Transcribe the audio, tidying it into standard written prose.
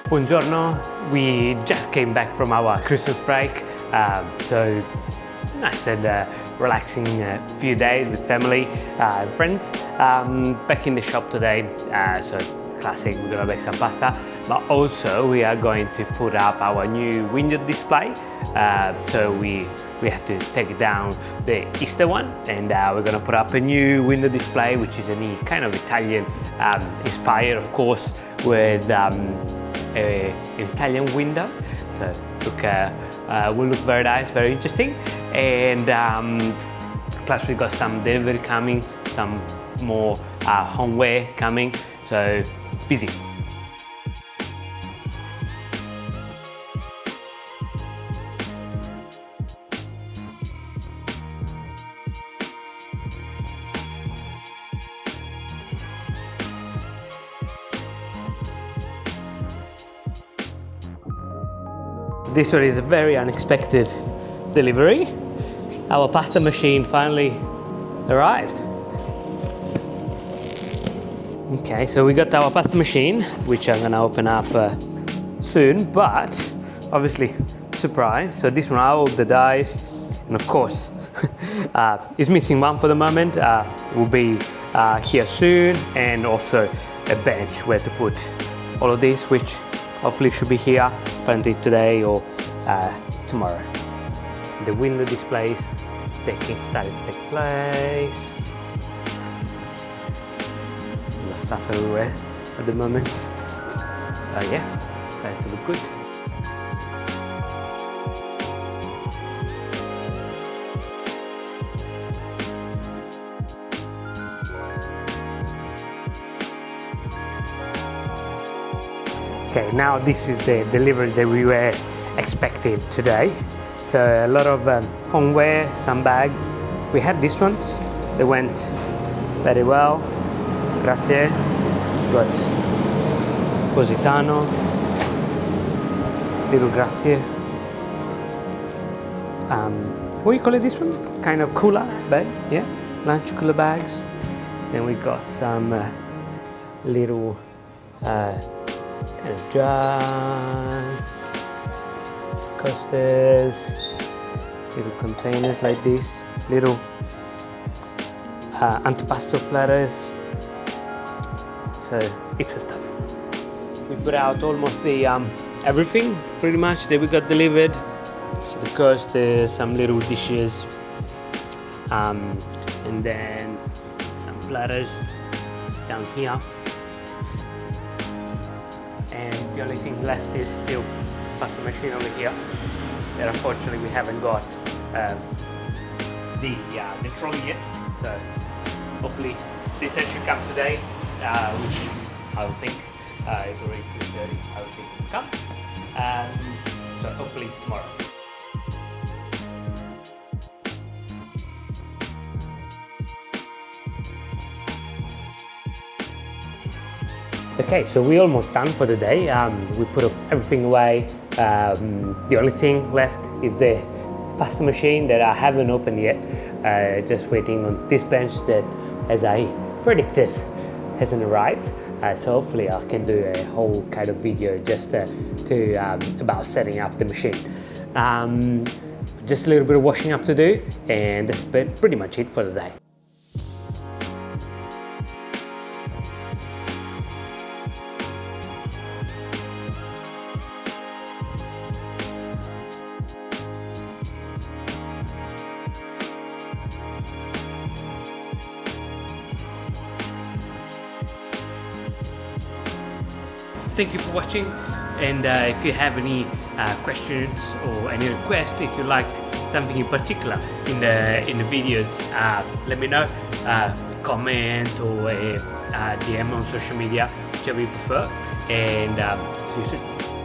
Buongiorno, we just came back from our Christmas break, so nice and relaxing few days with family and friends. Back in the shop today, so classic, we're gonna make some pasta, but also we are going to put up our new window display. So we have to take down the Easter one, and we're gonna put up a new window display, which is a kind of Italian inspired, of course, with Italian window, so will look very nice, very interesting. And plus we got some delivery coming, some more homeware coming, so busy. This one is a very unexpected delivery. Our pasta machine finally arrived. Okay, so we got our pasta machine, which I'm gonna open up soon, but obviously surprise. So this one, all the dies, and of course, is missing one for the moment. It will be here soon, and also a bench where to put all of this, which hopefully should be here apparently today or tomorrow. The window displays started to take place. Stuff everywhere at the moment. Yeah, started to look good. Okay, now this is the delivery that we were expecting today. So a lot of homeware, some bags. We had these ones, they went very well. Grazie. Got Positano, little grazie. What do you call it, this one? Kind of cooler bag, yeah? Lunch cooler bags. Then we got some little kind of jars, coasters, little containers like this, little antipasto platters. So extra stuff. We put out almost the everything pretty much that we got delivered. So the coasters, some little dishes, and then some platters down here. And the only thing left is still pasta machine over here. And unfortunately we haven't got the trolley yet. So hopefully this should come today. Which I would think is already 2:30. I would think it will come. So hopefully tomorrow. Okay, so we're almost done for the day. We put everything away. The only thing left is the pasta machine that I haven't opened yet. Just waiting on this bench that, as I predicted, hasn't arrived, so hopefully I can do a whole kind of video just about setting up the machine. Just a little bit of washing up to do, and that's pretty much it for the day. Thank you for watching, and if you have any questions or any requests, if you liked something in particular in the videos, let me know. Comment or a DM on social media, whichever you prefer, and see you soon.